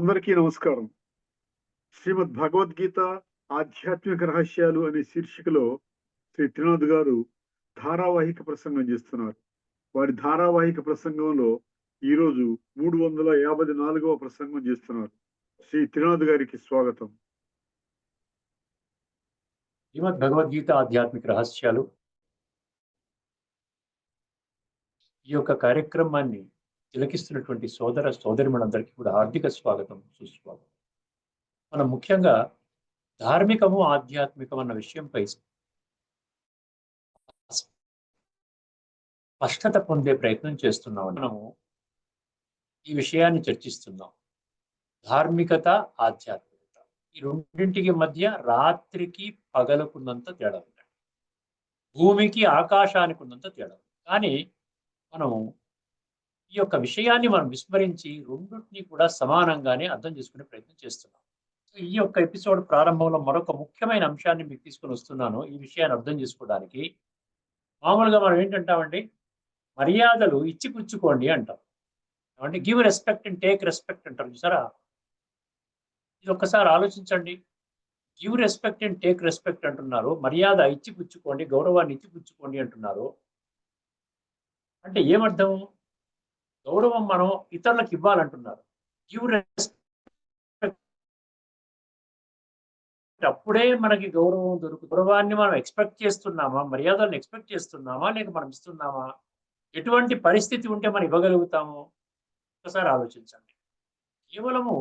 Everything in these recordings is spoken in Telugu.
అందరికీ నమస్కారం. శ్రీమద్ భగవద్గీత ఆధ్యాత్మిక రహస్యాలు అనే శీర్షికలో శ్రీ త్రినాథ్ గారు ధారావాహిక ప్రసంగం చేస్తున్నారు. వారి ధారావాహిక ప్రసంగంలో ఈరోజు 354వ ప్రసంగం చేస్తున్నారు. శ్రీ త్రినాథ్ గారికి స్వాగతం. శ్రీమద్ భగవద్గీత ఆధ్యాత్మిక రహస్యాలు ఈ యొక్క కార్యక్రమాన్ని తిలకిస్తున్నటువంటి సోదర సోదరిమణులందరికీ కూడా హార్దిక స్వాగతం, సుస్వాగతం. మనం ముఖ్యంగా ధార్మికము ఆధ్యాత్మికం అన్న విషయంపై స్పష్టత పొందే ప్రయత్నం చేస్తున్నాం. మనము ఈ విషయాన్ని చర్చిస్తున్నాం. ధార్మికత, ఆధ్యాత్మికత ఈ రెండింటికి మధ్య రాత్రికి పగలకున్నంత తేడా ఉంది, భూమికి ఆకాశానికి ఉన్నంత తేడా ఉంది. కానీ మనం ఈ యొక్క విషయాన్ని మనం విస్మరించి రెండింటిని కూడా సమానంగానే అర్థం చేసుకునే ప్రయత్నం చేస్తున్నాం. సో ఈ యొక్క ఎపిసోడ్ ప్రారంభంలో మరొక ముఖ్యమైన అంశాన్ని మీకు తీసుకొని వస్తున్నాను. ఈ విషయాన్ని అర్థం చేసుకోవడానికి మామూలుగా మనం ఏంటంటామండి, మర్యాదలు ఇచ్చి పుచ్చుకోండి అంటాం. అంటే give respect and take respect అంటారు చూసారా. ఇది ఒక్కసారి ఆలోచించండి. Give respect and take respect అంటున్నారు, మర్యాద ఇచ్చి పుచ్చుకోండి, గౌరవాన్ని ఇచ్చి పుచ్చుకోండి అంటున్నారు. అంటే ఏమర్థం? గౌరవం మనం ఇతరులకు ఇవ్వాలంటున్నారు. గివ్ రెస్పెక్ట్, అప్పుడే మనకి గౌరవం దొరుకుతుంది. గౌరవాన్ని మనం ఎక్స్పెక్ట్ చేస్తున్నామా, మర్యాదలను ఎక్స్పెక్ట్ చేస్తున్నామా, లేక మనం ఇస్తున్నామా? ఎటువంటి పరిస్థితి ఉంటే మనం ఇవ్వగలుగుతాము? ఒకసారి ఆలోచించండి. కేవలము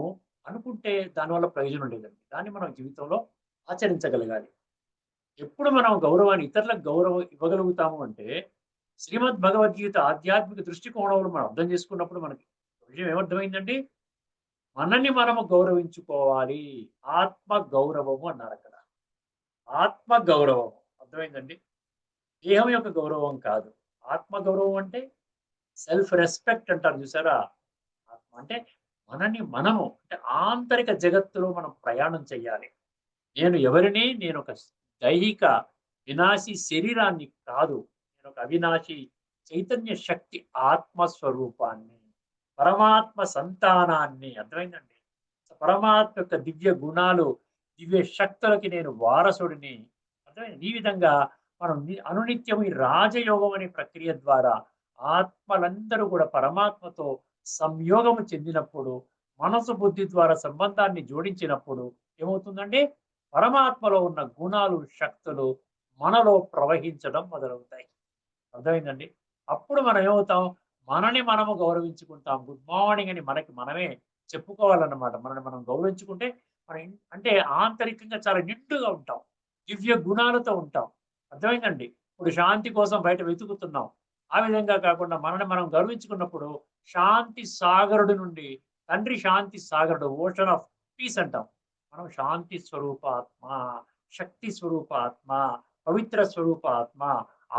అనుకుంటే దానివల్ల ప్రయోజనం లేదండి. దాన్ని మనం జీవితంలో ఆచరించగలగాలి. ఎప్పుడు మనం గౌరవాన్ని ఇతరులకు గౌరవం ఇవ్వగలుగుతాము అంటే శ్రీమద్ భగవద్గీత ఆధ్యాత్మిక దృష్టికోణంలో మనం అర్థం చేసుకున్నప్పుడు మనకి విషయం ఏమర్థమైందండి? మనని మనము గౌరవించుకోవాలి. ఆత్మ గౌరవము అన్నారు అక్కడ. ఆత్మ గౌరవం అర్థమైందండి. దేహం యొక్క గౌరవం కాదు. ఆత్మ గౌరవం అంటే సెల్ఫ్ రెస్పెక్ట్ అంటారు చూసారా. ఆత్మ అంటే మనని మనము, అంటే ఆంతరిక జగత్తులో మనం ప్రయాణం చేయాలి. నేను ఒక దైహిక వినాశీ శరీరాన్ని కాదు, నేను ఒక అవినాశి చైతన్య శక్తి ఆత్మస్వరూపాన్ని, పరమాత్మ సంతానాన్ని. అర్థమైందండి. పరమాత్మ యొక్క దివ్య గుణాలు, దివ్య శక్తులకి నేను వారసుడిని. అర్థమైంది. ఈ విధంగా మనం అనునిత్యం ఈ రాజయోగం అనే ప్రక్రియ ద్వారా ఆత్మలందరూ కూడా పరమాత్మతో సంయోగము చెందినప్పుడు, మనసు బుద్ధి ద్వారా సంబంధాన్ని జోడించినప్పుడు ఏమవుతుందండి? పరమాత్మలో ఉన్న గుణాలు, శక్తులు మనలో ప్రవహించడం మొదలవుతాయి. అర్థమైందండి. అప్పుడు మనం ఏమవుతాం? మనని మనము గౌరవించుకుంటాం. గుడ్ మార్నింగ్ అని మనకి మనమే చెప్పుకోవాలన్నమాట. మనని మనం గౌరవించుకుంటే మనం అంటే ఆంతరికంగా చాలా నిండుగా ఉంటాం, దివ్య గుణాలతో ఉంటాం. అర్థమైందండి. ఇప్పుడు శాంతి కోసం బయట వెతుకుతున్నాం. ఆ విధంగా కాకుండా మనని మనం గౌరవించుకున్నప్పుడు శాంతి సాగరుడి నుండి, తండ్రి శాంతి సాగరుడు, ఓషన్ ఆఫ్ పీస్ అంటాం. మనం శాంతి స్వరూపాత్మ, శక్తి స్వరూపాత్మ, పవిత్ర స్వరూపాత్మ,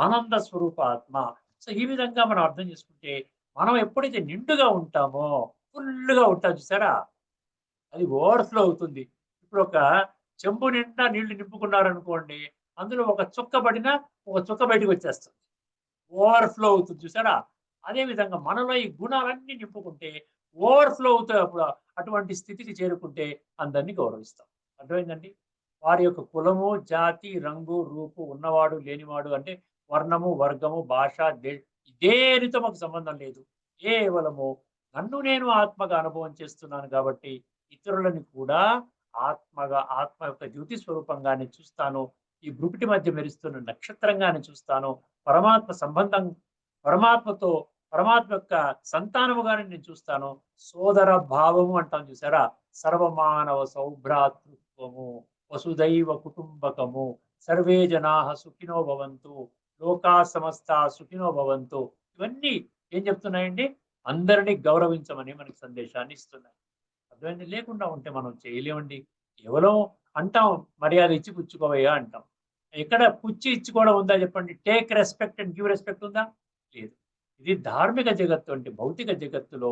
ఆనంద స్వరూపాత్మ. సో ఈ విధంగా మనం అర్థం చేసుకుంటే మనం ఎప్పుడైతే నిండుగా ఉంటామో, ఫుల్గా ఉంటాం చూసారా, అది ఓవర్ఫ్లో అవుతుంది. ఇప్పుడు ఒక చెంబు నిండా నీళ్లు నింపుకున్నారనుకోండి, అందులో ఒక చుక్క పడినా ఒక చుక్క బయటకు వచ్చేస్తుంది, ఓవర్ఫ్లో అవుతుంది చూసారా. అదేవిధంగా మనలో ఈ గుణాలన్నీ నింపుకుంటే ఓవర్ఫ్లో అవుతాయి. అప్పుడు అటువంటి స్థితికి చేరుకుంటే అందరినీ గౌరవిస్తాం. అర్థమైందండి. వారి యొక్క కులము, జాతి, రంగు, రూపు, ఉన్నవాడు లేనివాడు, అంటే వర్ణము, వర్గము, భాష, దేనితో మాకు సంబంధం లేదు. కేవలము నన్ను నేను ఆత్మగా అనుభవం చేస్తున్నాను కాబట్టి ఇతరులని కూడా ఆత్మ యొక్క జ్యోతి స్వరూపంగానే చూస్తాను. ఈ బ్రుకుటి మధ్య మెరుస్తున్న నక్షత్రంగానే చూస్తాను. పరమాత్మ సంబంధం, పరమాత్మ యొక్క సంతానముగానే నేను చూస్తాను. సోదర భావము అంటాం చూసారా. సర్వమానవ సౌభ్రాతృత్వము, వసుదైవ కుటుంబకము, సర్వే జనా సుఖినో భవంతు, లోకా సమస్త సుఖినో భవంతు. ఇవన్నీ ఏం చెప్తున్నాయండి? అందరినీ గౌరవించమని మనకి సందేశాన్ని ఇస్తున్నాయి. అర్థమైంది. లేకుండా ఉంటే మనం చేయలేమండి. కేవలం అంటాం మర్యాద ఇచ్చి పుచ్చుకోవయ్యా అంటాం. ఎక్కడ పుచ్చి ఇచ్చుకోవడం ఉందా చెప్పండి? Take respect and give respect ఉందా? లేదు. ఇది ధార్మిక జగత్తు, అంటే భౌతిక జగత్తులో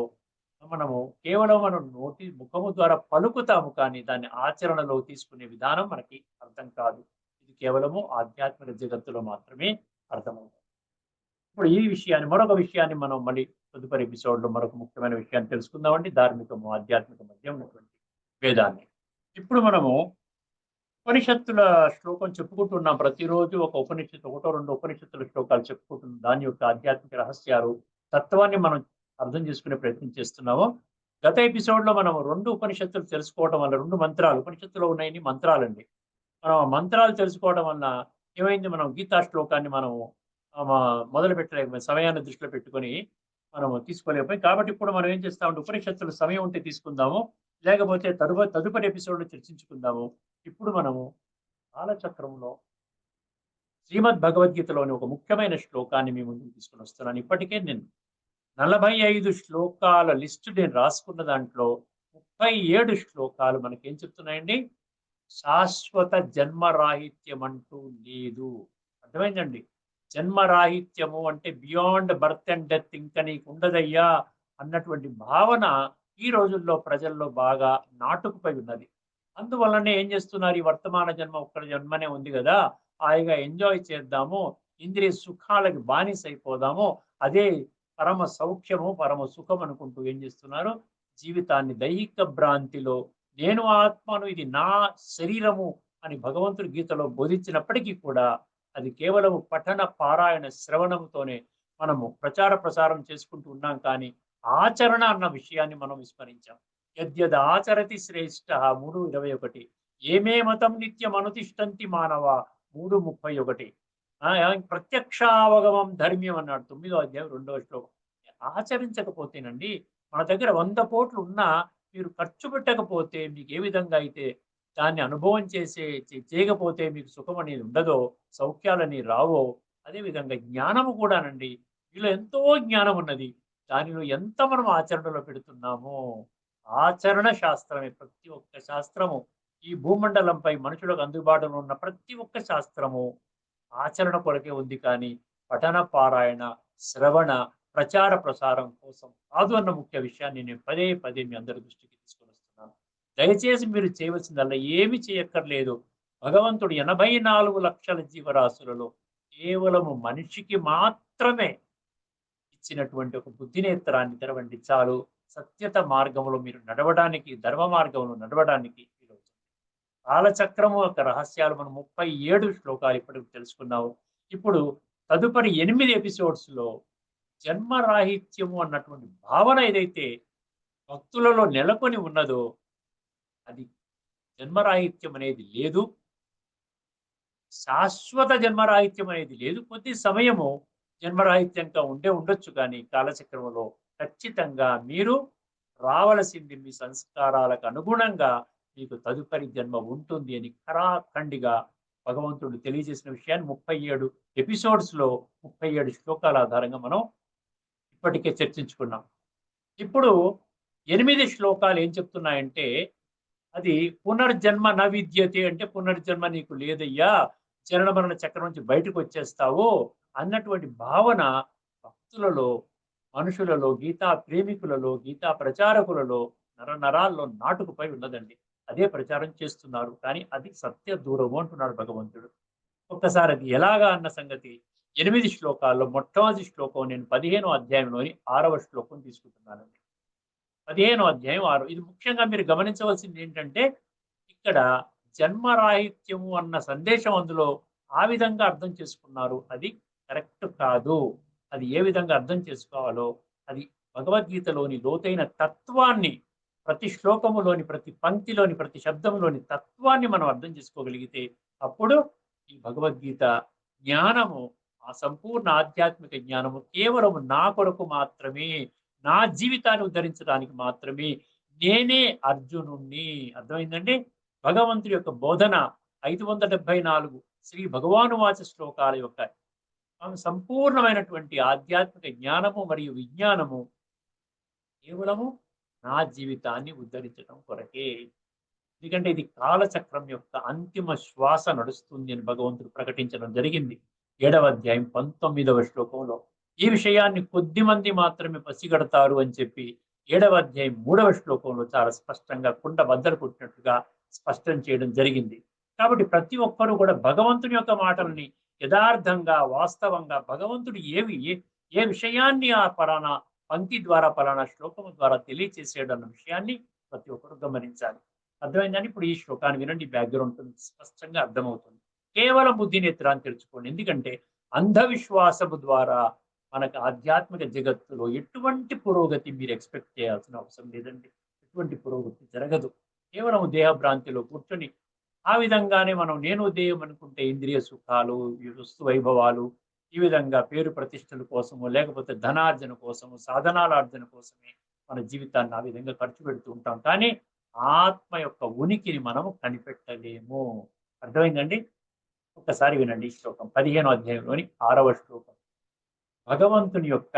మనము కేవలం మనం ముఖము ద్వారా పలుకుతాము, కానీ దాన్ని ఆచరణలో తీసుకునే విధానం మనకి అర్థం కాదు. ఇది కేవలము ఆధ్యాత్మిక జగత్తులో మాత్రమే అర్థమవుతుంది. ఇప్పుడు ఈ విషయాన్ని, మరొక విషయాన్ని మనం మళ్ళీ తదుపరి ఎపిసోడ్ లో మరొక ముఖ్యమైన విషయాన్ని తెలుసుకుందామండి. ధార్మికము ఆధ్యాత్మిక మధ్య ఉన్నటువంటి వేదాన్ని. ఇప్పుడు మనము ఉపనిషత్తుల శ్లోకం చెప్పుకుంటున్నాం. ప్రతిరోజు ఒక ఉపనిషత్తు, ఒకటో రెండు ఉపనిషత్తుల శ్లోకాలు చెప్పుకుంటున్నాం. దాని యొక్క ఆధ్యాత్మిక రహస్యాలు, తత్వాన్ని మనం అర్థం చేసుకునే ప్రయత్నం చేస్తున్నాము. గత ఎపిసోడ్ లో మనం రెండు ఉపనిషత్తులు తెలుసుకోవడం వల్ల, రెండు మంత్రాలు ఉపనిషత్తులో ఉన్నాయని మంత్రాలండి. మనం ఆ మంత్రాలు తెలుసుకోవడం వల్ల ఏమైంది, మనం గీతా శ్లోకాన్ని మనం మొదలు పెట్టలేకపోయి, సమయాన్ని దృష్టిలో పెట్టుకొని మనం తీసుకోలేకపోయి. కాబట్టి ఇప్పుడు మనం ఏం చేస్తామంటే ఉపనిషత్తులు సమయం ఉంటే తీసుకుందాము, లేకపోతే తదుపరి ఎపిసోడ్ లో చర్చించుకుందాము. ఇప్పుడు మనము కాలచక్రంలో శ్రీమద్ భగవద్గీతలోని ఒక ముఖ్యమైన శ్లోకాన్ని మీ ముందుకు తీసుకుని వస్తున్నాను. ఇప్పటికే నేను 45 శ్లోకాల లిస్టు నేను రాసుకున్న దాంట్లో 37 శ్లోకాలు మనకేం చెప్తున్నాయండి, శాశ్వత జన్మరాహిత్యం అంటూ లేదు. అర్థమైందండి? జన్మరాహిత్యము అంటే బియాండ్ బర్త్ అండ్ డెత్, ఇంకా నీకు ఉండదయ్యా అన్నటువంటి భావన ఈ రోజుల్లో ప్రజల్లో బాగా నాటుకుపోయి ఉన్నది. అందువల్లనే ఏం చేస్తున్నారు, ఈ వర్తమాన జన్మ ఒక్క జన్మనే ఉంది కదా, హాయిగా ఎంజాయ్ చేద్దాము, ఇంద్రియ సుఖాలకి బానిస అయిపోదాము, అదే పరమ సౌఖ్యము పరమ సుఖం అనుకుంటూ ఏం చేస్తున్నారు, జీవితాన్ని దైహిక భ్రాంతిలో నేను ఆత్మను, ఇది నా శరీరము అని భగవంతుడి గీతలో బోధించినప్పటికీ కూడా అది కేవలము పఠన పారాయణ శ్రవణంతోనే మనము ప్రచార ప్రసారం చేసుకుంటూ ఉన్నాం. కానీ ఆచరణ అన్న విషయాన్ని మనం విస్మరించాం. యద్యద్ ఆచరతి శ్రేష్ఠ 3:21, ఏమే మతం నిత్యం అనుతిష్టంతి మానవ 3:31, ప్రత్యక్షావగమం ధర్మ్యం అన్నాడు 9వ అధ్యాయం 2వ శ్లోకం. ఆచరించకపోతేనండి, మన దగ్గర 100 కోట్లు ఉన్నా మీరు ఖర్చు పెట్టకపోతే మీకు ఏ విధంగా అయితే దాన్ని అనుభవం చేయకపోతే మీకు సుఖం అనేది ఉండదో, సౌఖ్యాలని రావో, అదేవిధంగా జ్ఞానము కూడానండి, వీళ్ళు ఎంతో జ్ఞానం ఉన్నది, దానిలో ఎంత మనం ఆచరణలో పెడుతున్నామో. ఆచరణ శాస్త్రమే ప్రతి ఒక్క శాస్త్రము, ఈ భూమండలంపై మనుషులకు అందుబాటులో ఉన్న ప్రతి ఒక్క శాస్త్రము ఆచరణ కొరకే ఉంది. కానీ పఠన పారాయణ శ్రవణ ప్రచార ప్రసారం కోసం కాదు అన్న ముఖ్య విషయాన్ని నేను పదే పదే మీ అందరి దృష్టికి తీసుకొని వస్తున్నాను. దయచేసి మీరు చేయవలసిందల్లా ఏమి చేయక్కర్లేదు. భగవంతుడు 84 లక్షల జీవరాశులలో కేవలము మనిషికి మాత్రమే ఇచ్చినటువంటి ఒక బుద్ధినేత్రాన్ని తెరవండి చాలు. సత్యత మార్గంలో మీరు నడవడానికి, ధర్మ మార్గంలో నడవడానికి వీలవుతుంది. కాలచక్రము యొక్క రహస్యాలు మనం 37 శ్లోకాలు ఇప్పటికి తెలుసుకున్నాము. ఇప్పుడు తదుపరి 8 ఎపిసోడ్స్ లో జన్మరాహిత్యము అన్నటువంటి భావన ఏదైతే భక్తులలో నెలకొని ఉన్నదో, అది జన్మరాహిత్యం అనేది లేదు, శాశ్వత జన్మరాహిత్యం అనేది లేదు. కొద్ది సమయము జన్మరాహిత్యంగా ఉండొచ్చు, కానీ కాలచక్రంలో ఖచ్చితంగా మీరు రావలసింది మీ సంస్కారాలకు అనుగుణంగా మీకు తదుపరి జన్మ ఉంటుంది అని ఖరాఖండిగా భగవంతుడు తెలియజేసిన విషయాన్ని 37 ఎపిసోడ్స్ లో 37 శ్లోకాల ఆధారంగా మనం ఇప్పటికే చర్చించుకున్నాం. ఇప్పుడు 8 శ్లోకాలు ఏం చెప్తున్నాయంటే, అది పునర్జన్మ న విద్యతే, అంటే పునర్జన్మ నీకు లేదయ్యా, జనన మరణ చక్రం నుంచి బయటకు వచ్చేస్తావు అన్నటువంటి భావన భక్తులలో, మనుషులలో, గీతా ప్రేమికులలో, గీతా ప్రచారకులలో నరాల్లో నాటుకుపోయి ఉన్నదండి. అదే ప్రచారం చేస్తున్నారు, కానీ అది సత్య దూరము అంటున్నాడు భగవంతుడు. ఒక్కసారి అది ఎలాగా అన్న సంగతి 8 శ్లోకాల్లో మొట్టమొదటి శ్లోకం నేను 15వ అధ్యాయంలోని 6వ శ్లోకం తీసుకుంటున్నానండి. 15వ అధ్యాయం 6. ఇది ముఖ్యంగా మీరు గమనించవలసింది ఏంటంటే, ఇక్కడ జన్మరాహిత్యము అన్న సందేశం అందులో ఆ విధంగా అర్థం చేసుకున్నారు. అది కరెక్ట్ కాదు. అది ఏ విధంగా అర్థం చేసుకోవాలో, అది భగవద్గీతలోని లోతైన తత్వాన్ని, ప్రతి శ్లోకములోని, ప్రతి పంక్తిలోని, ప్రతి శబ్దంలోని తత్వాన్ని మనం అర్థం చేసుకోగలిగితే అప్పుడు ఈ భగవద్గీత జ్ఞానము, ఆ సంపూర్ణ ఆధ్యాత్మిక జ్ఞానము కేవలం నా కొరకు మాత్రమే, నా జీవితాన్ని ఉద్ధరించడానికి మాత్రమే, నేనే అర్జునుణ్ణి. అర్థమైందండి? భగవంతుడి యొక్క బోధన 574 శ్రీ భగవానువాచ శ్లోకాల యొక్క సంపూర్ణమైనటువంటి ఆధ్యాత్మిక జ్ఞానము మరియు విజ్ఞానము కేవలము నా జీవితాన్ని ఉద్ధరించడం కొరకే. ఎందుకంటే ఇది కాలచక్రం యొక్క అంతిమ శ్వాస నడుస్తుంది అని భగవంతుడు ప్రకటించడం జరిగింది 7వ అధ్యాయం 19వ శ్లోకంలో. ఈ విషయాన్ని కొద్ది మంది మాత్రమే పసిగడతారు అని చెప్పి 7వ అధ్యాయం 3వ శ్లోకంలో చాలా స్పష్టంగా కుండ బద్దలు కొట్టినట్టుగా స్పష్టం చేయడం జరిగింది. కాబట్టి ప్రతి ఒక్కరూ కూడా భగవంతుని యొక్క మాటల్ని యథార్థంగా, వాస్తవంగా భగవంతుడు ఏ విషయాన్ని ఆ పరానా పంక్తి ద్వారా పలానా శ్లోకము ద్వారా తెలియచేసేయడం అన్న విషయాన్ని ప్రతి ఒక్కరు గమనించాలి. అర్థమైందని ఇప్పుడు ఈ శ్లోకాన్ని వినండి, బ్యాక్గ్రౌండ్ స్పష్టంగా అర్థమవుతుంది. కేవలం బుద్ధి నేత్రాన్ని తెరుచుకోండి. ఎందుకంటే అంధవిశ్వాసము ద్వారా మనకు ఆధ్యాత్మిక జగత్తులో ఎటువంటి పురోగతి మీరు ఎక్స్పెక్ట్ చేయాల్సిన అవసరం లేదండి. ఎటువంటి పురోగతి జరగదు. కేవలం దేహభ్రాంతిలో కూర్చొని ఆ విధంగానే మనం నేను దేయం అనుకుంటే ఇంద్రియ సుఖాలు, ఈ వస్తు వైభవాలు, ఈ విధంగా పేరు ప్రతిష్టల కోసము, లేకపోతే ధనార్జన కోసము, సాధనాలార్జన కోసమే మన జీవితాన్ని ఆ విధంగా ఖర్చు పెడుతూ ఉంటాం. కానీ ఆత్మ యొక్క ఉనికిని మనము కనిపెట్టలేము. అర్థమైందండి? ఒక్కసారి వినండి ఈ శ్లోకం. 15వ అధ్యాయంలోని 6వ శ్లోకం. భగవంతుని యొక్క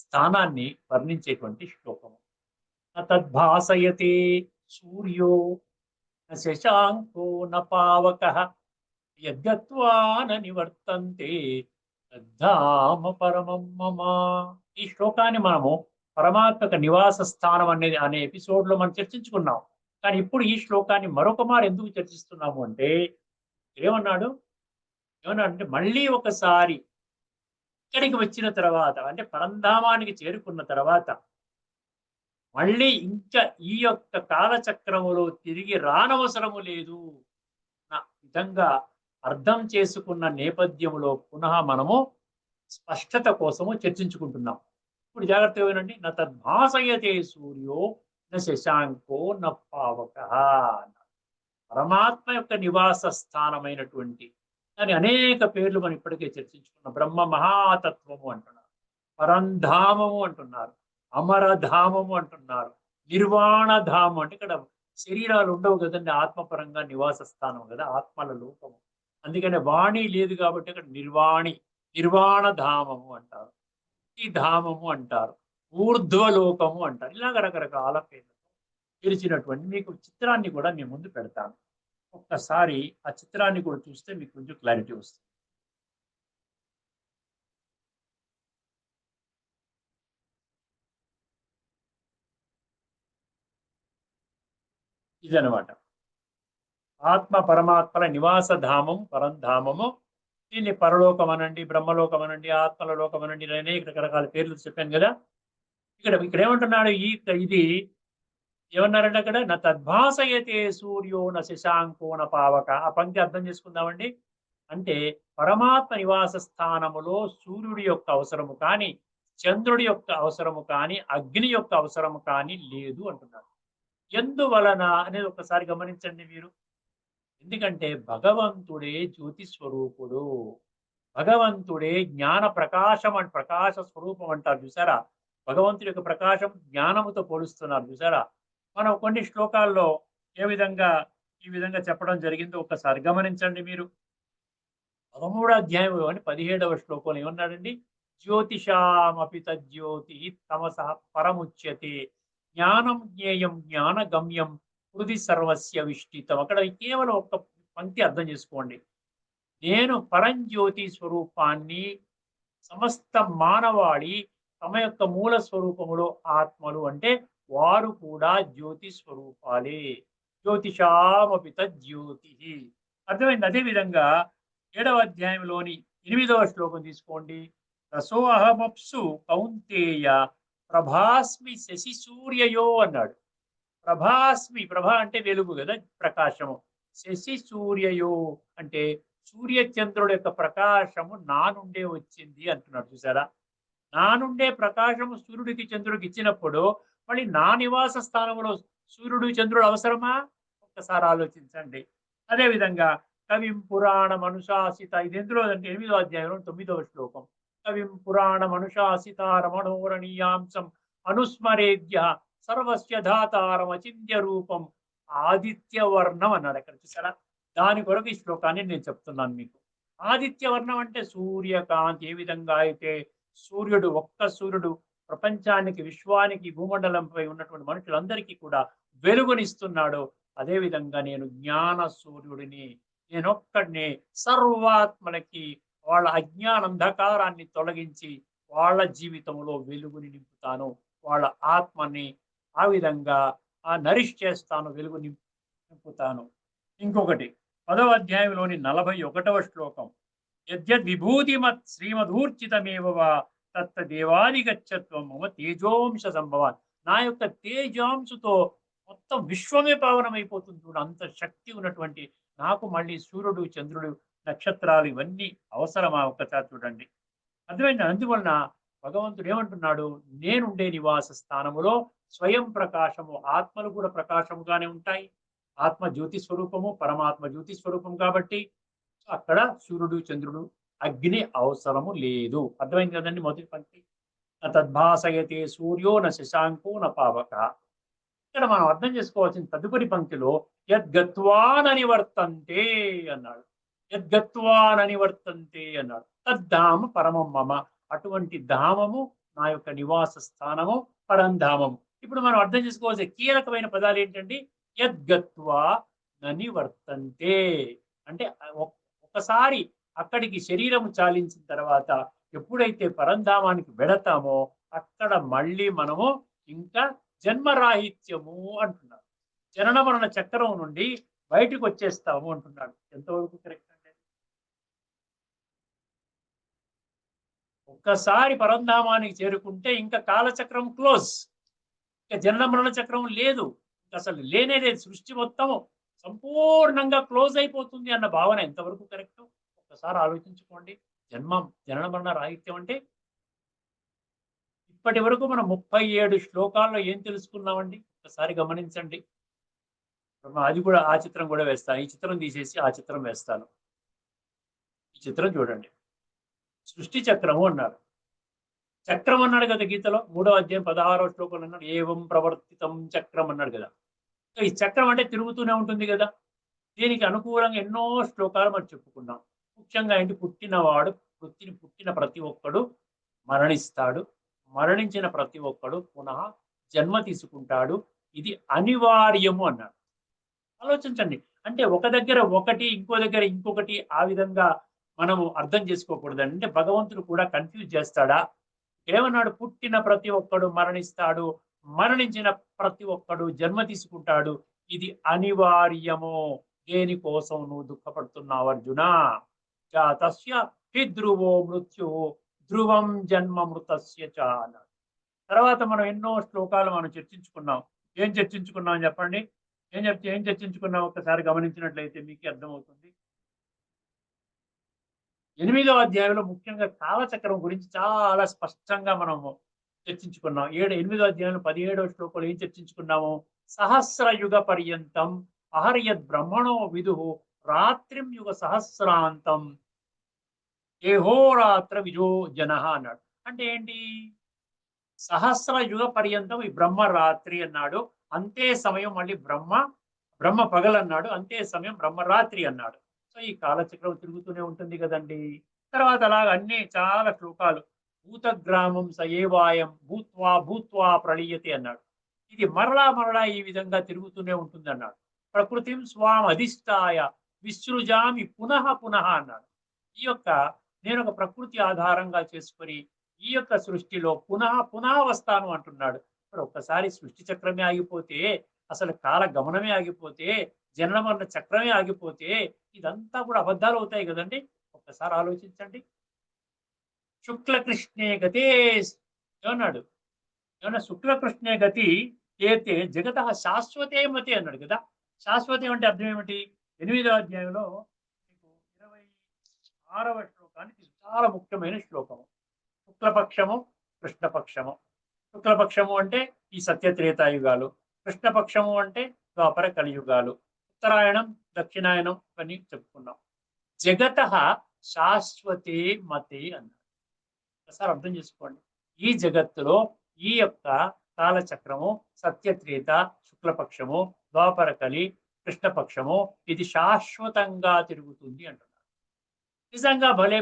స్థానాన్ని వర్ణించేటువంటి శ్లోకము. తద్భాసయతే సూర్యో న శశాంకో న పావకః యద్గత్వా న నివర్తంతే తద్ధామ పరమం మమ. ఈ శ్లోకాన్ని మనము పరమాత్మక నివాస స్థానం అనే ఎపిసోడ్ లో మనం చర్చించుకున్నాం. కానీ ఇప్పుడు ఈ శ్లోకాన్ని మరొక మారు ఎందుకు చర్చిస్తున్నాము అంటే ఏమన్నాడు అంటే మళ్ళీ ఒకసారి ఇక్కడికి వచ్చిన తర్వాత, అంటే పరంధామానికి చేరుకున్న తర్వాత మళ్ళీ ఇంకా ఈ యొక్క కాలచక్రములో తిరిగి రానవసరము లేదు నా విధంగా అర్థం చేసుకున్న నేపథ్యంలో పునః మనము స్పష్టత కోసము చర్చించుకుంటున్నాం. ఇప్పుడు జాగ్రత్తగా వినండి. న తద్భాసయతే సూర్యో న శశాంకో న పావకః. పరమాత్మ యొక్క నివాస స్థానమైనటువంటి దాని అనేక పేర్లు మనం ఇప్పటికే చర్చించుకున్నాం. బ్రహ్మ మహాతత్వము అంటున్నారు, పరంధామము అంటున్నారు, అమరధామము అంటున్నారు, నిర్వాణధామం అంటే ఇక్కడ శరీరాలు ఉండవు కదండి, ఆత్మపరంగా నివాస స్థానం కదా, ఆత్మల లోకము. అందుకనే వాణి లేదు కాబట్టి ఇక్కడ నిర్వాణధామము అంటారు, ఈ ధామము అంటారు, ఊర్ధ్వలోకము అంటారు. ఇలాగ రకరకాల పేర్లు పిలిచినటువంటి మీకు చిత్రాన్ని కూడా నేను ముందు పెడతాను. ఒక్కసారి ఆ చిత్రాన్ని కూడా చూస్తే మీకు కొంచెం క్లారిటీ వస్తుంది. ఇదనమాట ఆత్మ పరమాత్మల నివాస ధామం, పరంధామము. దీన్ని పరలోకం అనండి, బ్రహ్మలోకం అనండి, ఆత్మల లోకం అనండి, అనేక రకరకాల పేర్లు చెప్పాను కదా. ఇక్కడ ఏమంటున్నాడు, ఇది ఏమన్నారంటే అక్కడ నా తద్భాసయతే సూర్యో న శశాంకో న పావక. ఆ పంక్తి అర్థం చేసుకుందామండి. అంటే పరమాత్మ నివాస స్థానములో సూర్యుడి యొక్క అవసరము కానీ, చంద్రుడి యొక్క అవసరము కానీ, అగ్ని యొక్క అవసరము కానీ లేదు అంటున్నారు. ఎందువలన అనేది ఒకసారి గమనించండి మీరు. ఎందుకంటే భగవంతుడే జ్యోతి స్వరూపుడు, భగవంతుడే జ్ఞాన ప్రకాశం ప్రకాశ స్వరూపం అంటారు చూసారా. భగవంతుడి యొక్క ప్రకాశం జ్ఞానముతో పోలుస్తున్నారు చూసారా. మనం కొన్ని శ్లోకాల్లో ఈ విధంగా చెప్పడం జరిగిందో ఒక్కసారి గమనించండి మీరు. 13వ అధ్యాయంలోని 17వ శ్లోకంలో ఏమన్నాడండి, జ్యోతిషామపి తజ్జ్యోతి తమస పరముచ్యతే జ్ఞానం జ్ఞేయం జ్ఞానగమ్యం హృది సర్వస్య విష్టితం. అక్కడ కేవలం ఒక్క పంక్తి అర్థం చేసుకోండి. నేను పరంజ్యోతి స్వరూపాన్ని సమస్త మానవాళి తమ యొక్క మూల స్వరూపములో ఆత్మలు అంటే వారు కూడా జ్యోతి స్వరూపాలే. జ్యోతిషామపి తజ్జ్యోతి. అర్థమైంది. అదే విధంగా 7వ అధ్యాయంలోని 8వ శ్లోకం తీసుకోండి. రసో అహమప్సు కౌంతేయ ప్రభాస్మి శశి సూర్యయో అన్నాడు. ప్రభాస్మి, ప్రభ అంటే వెలుగు కదా, ప్రకాశము. శశి సూర్యయో అంటే సూర్యచంద్రుడు యొక్క ప్రకాశము నా నుండే వచ్చింది అంటున్నాడు చూసారా. నా నుండే ప్రకాశము సూర్యుడికి చంద్రుడికి ఇచ్చినప్పుడు మళ్ళీ నా నివాస స్థానంలో సూర్యుడు చంద్రుడు అవసరమా? ఒక్కసారి ఆలోచించండి. అదేవిధంగా కవిం పురాణ మనుషాసిత, ఇది ఎందులో అంటే 8వ అధ్యాయంలో 9వ శ్లోకం. కవిం పురాణ మనుషాసిత రమణోరణీయాంశం అనుస్మరేద్య సర్వస్య ధాతారం అచింత్య రూపం ఆదిత్యవర్ణం అన్నాడు అక్కడ చూసారా. దాని కొరకు ఈ శ్లోకాన్ని నేను చెప్తున్నాను మీకు. ఆదిత్యవర్ణం అంటే సూర్యకాంతి. ఏ విధంగా అయితే సూర్యుడు, ఒక్క సూర్యుడు ప్రపంచానికి, విశ్వానికి, భూమండలంపై ఉన్నటువంటి మనుషులందరికీ కూడా వెలుగునిస్తున్నాడో అదేవిధంగా నేను జ్ఞాన సూర్యుడిని, నేనొక్కడిని సర్వాత్మలకి వాళ్ళ అజ్ఞాన అంధకారాన్ని తొలగించి వాళ్ళ జీవితంలో వెలుగుని నింపుతాను, వాళ్ళ ఆత్మని ఆ విధంగా నరిష్ చేస్తాను, వెలుగు నింపుతాను. ఇంకొకటి 10వ అధ్యాయంలోని 41వ శ్లోకం. యద్యద్ విభూతిమత్ శ్రీమధూర్చితమేవ తత్తదేవాదిగచ్చత్వం మమ తేజోంశ సంభవాన్. నా యొక్క తేజాంశతో మొత్తం విశ్వమే పావనమైపోతుంది చూడు. అంత శక్తి ఉన్నటువంటి నాకు మళ్ళీ సూర్యుడు, చంద్రుడు, నక్షత్రాలు ఇవన్నీ అవసరమా? ఒక్కసారి చూడండి. అర్థమైంది. అందువలన భగవంతుడు ఏమంటున్నాడు, నేనుండే నివాస స్థానములో స్వయం ప్రకాశము, ఆత్మలు కూడా ప్రకాశముగానే ఉంటాయి. ఆత్మ జ్యోతి స్వరూపము, పరమాత్మ జ్యోతి స్వరూపం కాబట్టి అక్కడ సూర్యుడు, చంద్రుడు, అగ్ని అవసరము లేదు. అర్థమైంది కదండి మొదటి పంక్తి. తద్భాసయతే సూర్యో న శశాంకో న పావక. ఇక్కడ మనం అర్థం చేసుకోవాల్సిన తదుపరి పంక్తిలో యద్గత్వాననివర్తంతే అన్నాడు. యద్గత్వాననివర్తంతే అన్నాడు. తద్ధామ పరమం మమ. అటువంటి ధామము నా యొక్క నివాస స్థానము, పరంధామము. ఇప్పుడు మనం అర్థం చేసుకోవాల్సిన కీలకమైన పదాలు ఏంటండి? యద్గత్వా ననివర్తంతే అంటే ఒకసారి అక్కడికి శరీరం చాలించిన తర్వాత ఎప్పుడైతే పరంధామానికి వెడతామో అక్కడ మళ్ళీ మనము ఇంకా జన్మరాహిత్యము అంటున్నాడు. జనన మరణ చక్రం నుండి బయటకు వచ్చేస్తాము అంటున్నాడు. ఎంతవరకు కరెక్ట్ అండి? ఒక్కసారి పరంధామానికి చేరుకుంటే ఇంకా కాలచక్రం క్లోజ్. ఇంకా జనన మరణ చక్రం లేదు. అసలు లేనే లేదు. సృష్టి మొత్తము సంపూర్ణంగా క్లోజ్ అయిపోతుంది అన్న భావన ఎంతవరకు కరెక్ట్? ఒక్కసారి ఆలోచించుకోండి. జనన మరణ రాహిత్యం అంటే ఇప్పటి వరకు మనం 37 శ్లోకాల్లో ఏం తెలుసుకున్నామండి? ఒకసారి గమనించండి. అది కూడా ఆ చిత్రం కూడా వేస్తాను. ఈ చిత్రం తీసేసి ఆ చిత్రం వేస్తాను. ఈ చిత్రం చూడండి. సృష్టి చక్రము అన్నాడు. చక్రం అన్నాడు కదా గీతలో 3వ అధ్యాయం 16వ శ్లోకంలో అన్నాడు. ఏవం ప్రవర్తితం చక్రం అన్నాడు కదా. ఈ చక్రం అంటే తిరుగుతూనే ఉంటుంది కదా. దీనికి అనుకూలంగా ఎన్నో శ్లోకాలు మనం చెప్పుకున్నాం. ముఖ్యంగా ఏంటి? పుట్టిన ప్రతి ఒక్కడు మరణిస్తాడు. మరణించిన ప్రతి ఒక్కడు పునః జన్మ తీసుకుంటాడు. ఇది అనివార్యము అన్నాడు. ఆలోచించండి. అంటే ఒక దగ్గర ఒకటి, ఇంకో దగ్గర ఇంకొకటి, ఆ విధంగా మనము అర్థం చేసుకోకూడదండి. అంటే భగవంతుడు కూడా కన్ఫ్యూజ్ చేస్తాడా? ఏమన్నాడు? పుట్టిన ప్రతి ఒక్కడు మరణిస్తాడు, మరణించిన ప్రతి ఒక్కడు జన్మ తీసుకుంటాడు. ఇది అనివార్యము. దేనికోసం నువ్వు దుఃఖపడుతున్నావు అర్జున? జాతస్య హి ధ్రువో మృత్యు ధ్రువం జన్మ మృతస్య చ అన్నాడు. తర్వాత మనం ఎన్నో శ్లోకాలు మనం చర్చించుకున్నాం. ఏం చర్చించుకున్నాం చెప్పండి? ఏం చర్చించుకున్నాం? ఒకసారి గమనించినట్లయితే మీకు అర్థమవుతుంది. 8వ అధ్యాయంలో ముఖ్యంగా కాలచక్రం గురించి చాలా స్పష్టంగా మనము చర్చించుకున్నాం. 8వ అధ్యాయంలో 17వ శ్లోకంలో ఏం చర్చించుకున్నాము? సహస్రయుగ పర్యంతం అహర్యద్ బ్రహ్మణో విదుః రాత్రిం యుగ సహస్రాంతం ఏహోరాత్ర విజో జనః అన్నాడు. అంటే ఏంటి? సహస్ర యుగ పర్యంతం ఈ బ్రహ్మ రాత్రి అన్నాడు. అంతే సమయం మళ్ళీ బ్రహ్మ పగలన్నాడు. అంతే సమయం బ్రహ్మరాత్రి అన్నాడు. సో ఈ కాలచక్రం తిరుగుతూనే ఉంటుంది కదండి. తర్వాత అలాగ అన్ని చాలా శ్లోకాలు. భూతగ్రామం సయేవాయం భూత్వా భూత్వా ప్రళీయతే అన్నాడు. ఇది మరలా ఈ విధంగా తిరుగుతూనే ఉంటుంది అన్నాడు. ప్రకృతిం స్వాం అధిష్టాయ విసృజామి పునః పునః అన్నాడు. ఈ యొక్క నేను ఒక ప్రకృతి ఆధారంగా చేసుకొని ఈ యొక్క సృష్టిలో పునః వస్తాను అంటున్నాడు. మరి ఒక్కసారి సృష్టి చక్రమే ఆగిపోతే, అసలు కాల గమనమే ఆగిపోతే, జనన మరణ చక్రమే ఆగిపోతే ఇదంతా కూడా అబద్ధాలు అవుతాయి కదండి. ఒక్కసారి ఆలోచించండి. శుక్లకృష్ణే గతే ఏమన్నాడు? ఏమన్నా శుక్లకృష్ణే గతి ఏతే జగత శాశ్వతే మతే అన్నాడు కదా. శాశ్వతం అంటే అర్థం ఏమిటి? 8వ అధ్యాయంలో మీకు 26వ శ్లోకానికి చాలా ముఖ్యమైన శ్లోకము. శుక్లపక్షము, కృష్ణపక్షము. శుక్లపక్షము అంటే ఈ సత్యత్రేతాయుగాలు, కృష్ణపక్షము అంటే ద్వాపర కలియుగాలు, ఉత్తరాయణం, దక్షిణాయనం అని చెప్పుకున్నాం. జగత శాశ్వతే మతే అన్నాడు. ఒకసారి అర్థం చేసుకోండి. ఈ జగత్తులో ఈ యొక్క కాలచక్రము సత్యత్రేత, శుక్లపక్షము, ద్వాపర కలి, కృష్ణపక్షము ఇది శాశ్వతంగా తిరుగుతుంది అంటున్నారు. నిజంగా భలే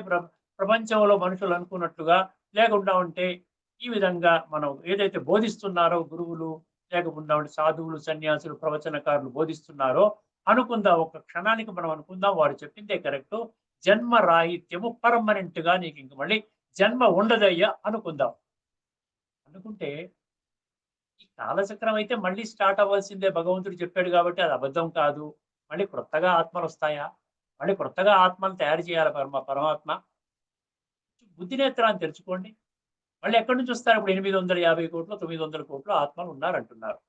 ప్రపంచంలో మనుషులు అనుకున్నట్లుగా లేకుండా ఉంటే ఈ విధంగా మనం ఏదైతే బోధిస్తున్నారో గురువులు, లేకుండా ఉంటే సాధువులు, సన్యాసులు, ప్రవచనకారులు బోధిస్తున్నారో అనుకుందాం. ఒక క్షణానికి మనం అనుకుందాం వారు చెప్పిందే కరెక్ట్. జన్మ రాహిత్యము పర్మనెంట్ గా నీకు ఇంక మళ్ళీ జన్మ ఉండదయ్యా అనుకుందాం. అనుకుంటే ఈ కాలచక్రం అయితే మళ్ళీ స్టార్ట్ అవ్వాల్సిందే. భగవంతుడు చెప్పాడు కాబట్టి అది అబద్ధం కాదు. మళ్ళీ కొత్తగా ఆత్మలు వస్తాయా? మళ్ళీ కొత్తగా ఆత్మలు తయారు చేయాలి పరమాత్మ. బుద్ధి నేత్రాన్ని తెరుచుకోండి. మళ్ళీ ఎక్కడి నుంచి వస్తారు? ఇప్పుడు 850 కోట్లు 900 కోట్లు ఆత్మలు ఉన్నారంటున్నారు.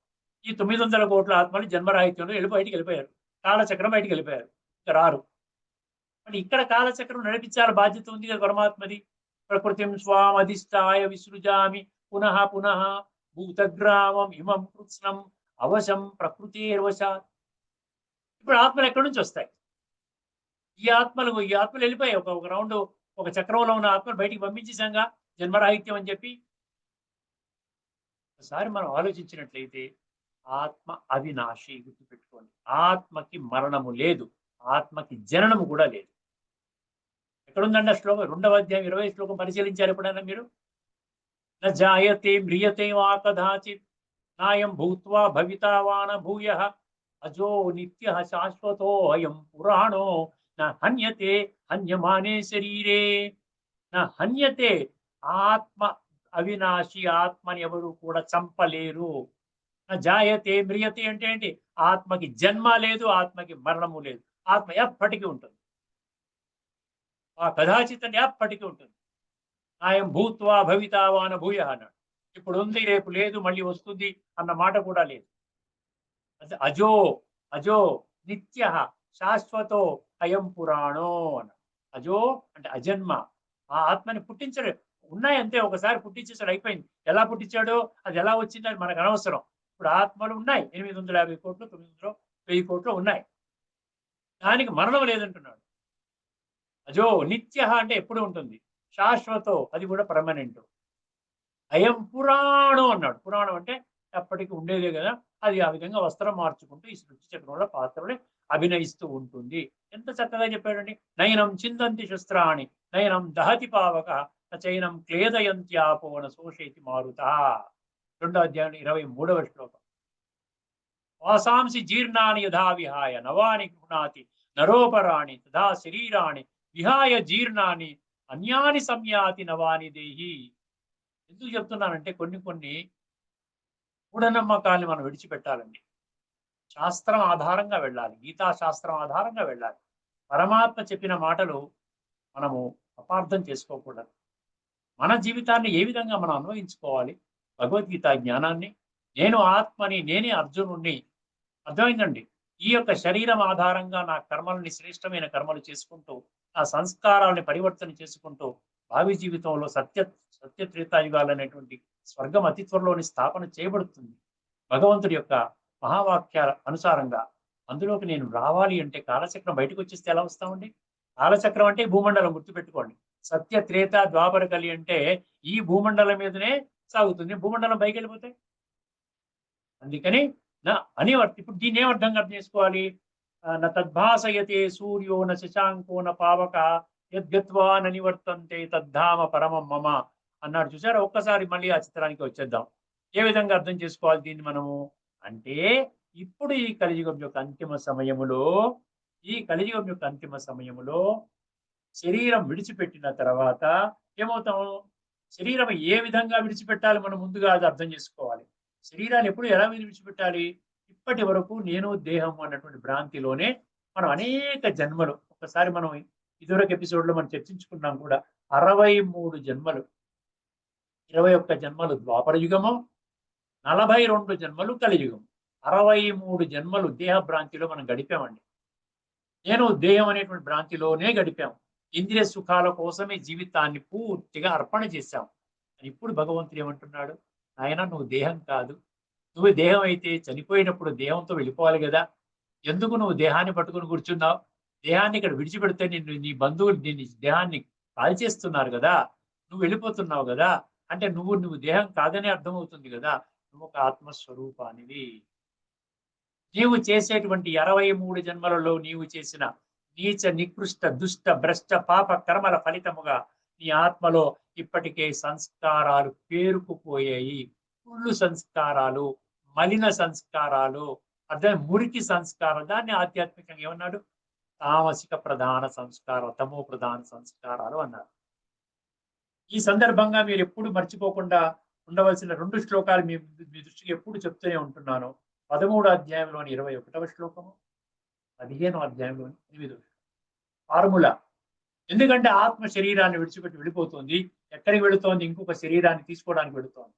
ఈ 900 కోట్ల ఆత్మలు జన్మరాహిత్యంలో బయటికి వెళ్ళిపోయారు. కాలచక్రం బయటికి వెళ్ళిపోయారు. ఇక రారు. మరి ఇక్కడ కాలచక్రం నడిపించాల బాధ్యత ఉంది కదా పరమాత్మది. ప్రకృతిం స్వాం అధిష్టాయ విసృజామి పునః పునః భూతగ్రామం ఇమం కృత్స్నం అవశం ప్రకృతిర్వశాత్. ఇప్పుడు ఆత్మలు ఎక్కడి నుంచి వస్తాయి? ఈ ఆత్మలు వెళ్ళిపోయాయి. ఒక రౌండ్ ఒక చక్రంలో ఉన్న ఆత్మలు బయటికి పంపించేశాంగా జన్మరాహిత్యం అని చెప్పి. ఒకసారి మనం ఆలోచించినట్లయితే ఆత్మ అవినాశి, గుర్తుపెట్టుకోండి. ఆత్మకి మరణము లేదు, ఆత్మకి జననము కూడా లేదు. ఎక్కడుందండి ఆ శ్లోకం? 2వ అధ్యాయం 20వ శ్లోకం పరిశీలించారు ఎప్పుడైనా మీరు? న జాయతే మ్రియతే వా కదాచిత్ నాయం భూత్వా భవితా వా న భూయః అజో నిత్యః శాశ్వతో అయం పురాణో న హన్యతే హన్యమానే శరీరే. నా హన్యతే, ఆత్మ అవినాశి, ఆత్మని ఎవరు కూడా చంపలేరు. నా జాయతే మ్రియతే అంటే ఏంటి? ఆత్మకి జన్మ లేదు, ఆత్మకి మరణము లేదు. ఆత్మ ఎప్పటికీ ఉంటుంది. ఆ కదాచిత్ అంటే ఎప్పటికీ ఉంటుంది. నాయం భూత్వా భవితా వా న భూయః అన్నాడు. ఇప్పుడు ఉంది, రేపు లేదు, మళ్ళీ వస్తుంది అన్న మాట కూడా లేదు. అజో అజో నిత్యః శాశ్వతో అయం పురాణో అన్నాడు. అజో అంటే అజన్మ. ఆ ఆత్మని పుట్టించడు. ఉన్నాయి అంతే, ఒకసారి పుట్టించేసాడు, అయిపోయింది. ఎలా పుట్టించాడో అది ఎలా వచ్చిందని మనకు అనవసరం. ఇప్పుడు ఆత్మలు ఉన్నాయి, 850 కోట్లు 900 1000 కోట్లు ఉన్నాయి. దానికి మరణం లేదంటున్నాడు. అజో నిత్య అంటే ఎప్పుడు ఉంటుంది, శాశ్వతో అది కూడా పర్మనెంట్. అయం పురాణం అన్నాడు. పురాణం అంటే ఎప్పటికీ ఉండేదే కదా. అది ఆ విధంగా వస్త్రం మార్చుకుంటూ ఈ సృష్టి చక్రంలో పాత్రని అభినయిస్తూ ఉంటుంది. ఎంత చక్కగా చెప్పాడండి. నయనం చిందంతి శస్త్రాణి నయనం దహతి పావక చైనం క్లేదయంత్యాపోన శోషేతి మారుత. 2వ అధ్యాయం 23వ శ్లోకం. వాసాంసి జీర్ణాని యథా విహాయ నవాని గృహ్ణాతి నరోపరాణి తథా శరీరాణి విహాయ జీర్ణాని అన్యాని సంయాతి నవాని దేహి. ఎందుకు చెప్తున్నానంటే కొన్ని మూఢనమ్మకాల్ని మనం విడిచిపెట్టాలండి. శాస్త్రం ఆధారంగా వెళ్ళాలి, గీతా శాస్త్రం ఆధారంగా వెళ్ళాలి. పరమాత్మ చెప్పిన మాటలు మనము అపార్థం చేసుకోకూడదు. మన జీవితాన్ని ఏ విధంగా మనం అన్వయించుకోవాలి? భగవద్గీత జ్ఞానాన్ని, నేను ఆత్మని, నేనే అర్జునుణ్ణి, అర్థమైందండి. ఈ యొక్క శరీరం ఆధారంగా నా కర్మల్ని, శ్రేష్టమైన కర్మలు చేసుకుంటూ, నా సంస్కారాలని పరివర్తన చేసుకుంటూ భావి జీవితంలో సత్య త్రేతాయుగాలు అనేటువంటి స్వర్గం అతి త్వరలోని స్థాపన చేయబడుతుంది భగవంతుడి యొక్క మహావాక్యాల అనుసారంగా. అందులోకి నేను రావాలి అంటే కాలచక్రం బయటకు వచ్చేస్తే ఎలా వస్తామండి? కాలచక్రం అంటే భూమండలం, గుర్తుపెట్టుకోండి. సత్య త్రేత ద్వాపర కలి అంటే ఈ భూమండలం మీదనే సాగుతుంది. భూమండలం పైకి వెళ్ళిపోతే అందుకని ఇప్పుడు దీన్ని అర్థం చేసుకోవాలి. న తద్భాసయతే సూర్యో న శశాంకో న పావక యద్గత్వా న నివర్తంతే తద్ధామ పరమం మమ అన్నాడు. చూసారా? ఒక్కసారి మళ్ళీ ఆ చిత్రానికి వచ్చేద్దాం. ఏ విధంగా అర్థం చేసుకోవాలి దీన్ని మనము అంటే, ఇప్పుడు ఈ కలియుగం యొక్క అంతిమ సమయములో శరీరం విడిచిపెట్టిన తర్వాత ఏమవుతాం? శరీరం ఏ విధంగా విడిచిపెట్టాలి మనం ముందుగా అది అర్థం చేసుకోవాలి. శరీరాన్ని ఎప్పుడు ఎలా విడిచిపెట్టాలి? ఇప్పటి వరకు నేను దేహం అన్నటువంటి భ్రాంతిలోనే మనం అనేక జన్మలు, ఒకసారి మనం ఇదివరకు ఎపిసోడ్ లో మనం చర్చించుకున్నాం కూడా, 63 జన్మలు, 21 జన్మలు ద్వాపర యుగము, 42 జన్మలు కలియుగం, 63 జన్మలు దేహ భ్రాంతిలో మనం గడిపామండి. నేను దేహం అనేటువంటి భ్రాంతిలోనే గడిపాము. ఇంద్రియ సుఖాల కోసమే జీవితాన్ని పూర్తిగా అర్పణ చేశాం. ఇప్పుడు భగవంతుడు ఏమంటున్నాడు? ఆయన నువ్వు దేహం కాదు. నువ్వు దేహం అయితే చనిపోయినప్పుడు దేహంతో వెళ్ళిపోవాలి కదా. ఎందుకు నువ్వు దేహాన్ని పట్టుకుని కూర్చున్నావు? దేహాన్ని ఇక్కడ విడిచిపెడితే నీ బంధువులు దేహాన్ని కాల్చేస్తున్నారు కదా, నువ్వు వెళ్ళిపోతున్నావు కదా. అంటే నువ్వు దేహం కాదనే అర్థమవుతుంది కదా. నువ్వు ఒక ఆత్మస్వరూపానివి. నీవు చేసేటువంటి 63 జన్మలలో నీవు చేసిన నీచ నికృష్ట దుష్ట భ్రష్ట పాప కర్మల ఫలితముగా నీ ఆత్మలో ఇప్పటికే సంస్కారాలు పేరుకుపోయాయి. కుళ్ళు సంస్కారాలు, మలిన సంస్కారాలు, అదే మురికి సంస్కారాలు. దాన్ని ఆధ్యాత్మికంగా ఏమన్నాడు? తామసిక ప్రధాన సంస్కారం, తమో ప్రధాన సంస్కారాలు అన్నారు. ఈ సందర్భంగా మీరు ఎప్పుడు మర్చిపోకుండా ఉండవలసిన 2 శ్లోకాలు మీ దృష్టికి ఎప్పుడు చెప్తూనే ఉంటున్నాను. 13వ అధ్యాయంలోని 21వ శ్లోకము, 15వ అధ్యాయంలోని 8వ ఫార్ములా. ఎందుకంటే ఆత్మ శరీరాన్ని విడిచిపెట్టి వెళ్ళిపోతుంది. ఎక్కడికి వెళుతోంది? ఇంకొక శరీరాన్ని తీసుకోవడానికి వెళుతోంది.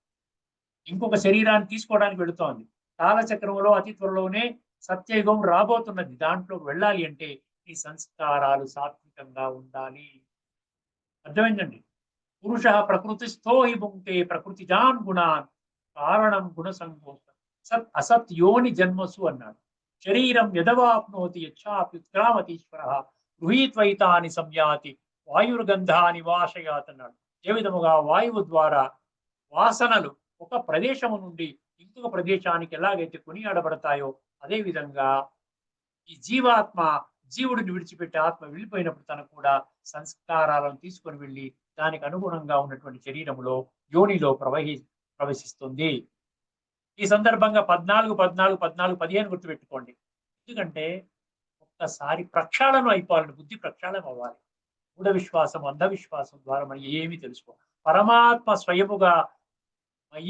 ఇంకొక శరీరాన్ని తీసుకోవడానికి వెళుతోంది. కాలచక్రంలో అతి త్వరలోనే సత్యయుగం రాబోతున్నది. దాంట్లోకి వెళ్ళాలి అంటే ఈ సంస్కారాలు సాత్వికంగా ఉండాలి. అర్థమైందండి? పురుష ప్రకృతిస్థో హి భుంక్తే ప్రకృతిజాన్ గుణాన్ కారణం గుణ సంకోచ సత్ అసత్ యోని జన్మసు అన్నాడు. శరీరం యదవాప్నోతి యచ్చాప్యుత్క్రామతీశ్వర గృహీత్వైతాని సంయాతి వాయుర్గంధాని వాషయాత్ అన్నాడు. ఏ విధముగా వాయువు ద్వారా వాసనలు ఒక ప్రదేశము నుండి ఇంకొక ప్రదేశానికి ఎలాగైతే కొనియాడబడతాయో అదే విధంగా ఈ జీవాత్మ జీవుడిని విడిచిపెట్టి ఆత్మ వెళ్ళిపోయినప్పుడు తనకు కూడా సంస్కారాలను తీసుకొని వెళ్ళి దానికి అనుగుణంగా ఉన్నటువంటి శరీరములో యోనిలో ప్రవేశిస్తుంది. ఈ సందర్భంగా 14, 14, 14, 15 గుర్తుపెట్టుకోండి. ఎందుకంటే ఒక్కసారి ప్రక్షాళన అయిపోవాలండి. బుద్ధి ప్రక్షాళన అవ్వాలి. మూఢ విశ్వాసం, అంధవిశ్వాసం ద్వారా మనం ఏమీ తెలుసుకో. పరమాత్మ స్వయముగా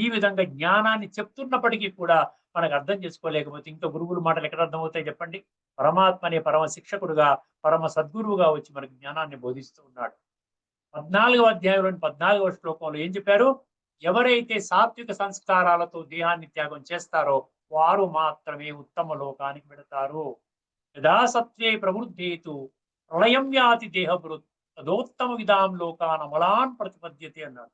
ఈ విధంగా జ్ఞానాన్ని చెప్తున్నప్పటికీ కూడా మనకు అర్థం చేసుకోలేకపోతే ఇంకా గురువుల మాటలు ఎక్కడ అర్థమవుతాయి చెప్పండి? పరమాత్మ అనే పరమ శిక్షకుడుగా, పరమ సద్గురువుగా వచ్చి మనకు జ్ఞానాన్ని బోధిస్తూ ఉన్నాడు. 14వ అధ్యాయంలోని 14వ శ్లోకంలో ఏం చెప్పారు? ఎవరైతే సాత్విక సంస్కారాలతో దేహాన్ని త్యాగం చేస్తారో వారు మాత్రమే ఉత్తమ లోకానికి వెళతారు. యదా సత్వే ప్రవృద్ధేతు ప్రళయం యాతి దేహభృత్ తదోత్తమ విధాం లోకాన్ అమలాన్ ప్రతిపద్యతే అన్నాడు.